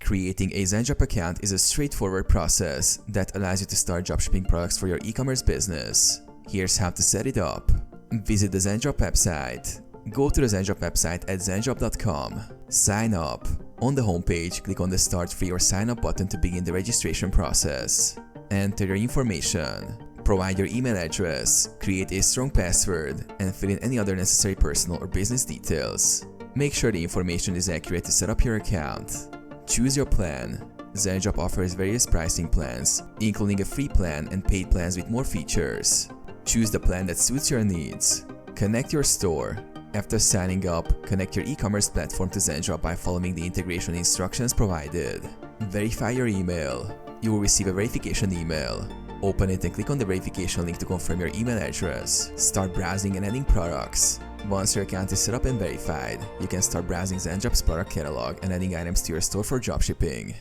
Creating a Zendrop account is a straightforward process that allows you to start dropshipping products for your e-commerce business. Here's how to set it up. Visit the Zendrop website. Go to the Zendrop website at zendrop.com. Sign up. On the homepage, click on the Start Free or Sign Up button to begin the registration process. Enter your information. Provide your email address, create a strong password, and fill in any other necessary personal or business details. Make sure the information is accurate to set up your account. Choose your plan. Zendrop offers various pricing plans, including a free plan and paid plans with more features. Choose the plan that suits your needs. Connect your store. After signing up, connect your e-commerce platform to Zendrop by following the integration instructions provided. Verify your email. You will receive a verification email. Open it and click on the verification link to confirm your email address. Start browsing and adding products. Once your account is set up and verified, you can start browsing Zendrop's product catalog and adding items to your store for dropshipping.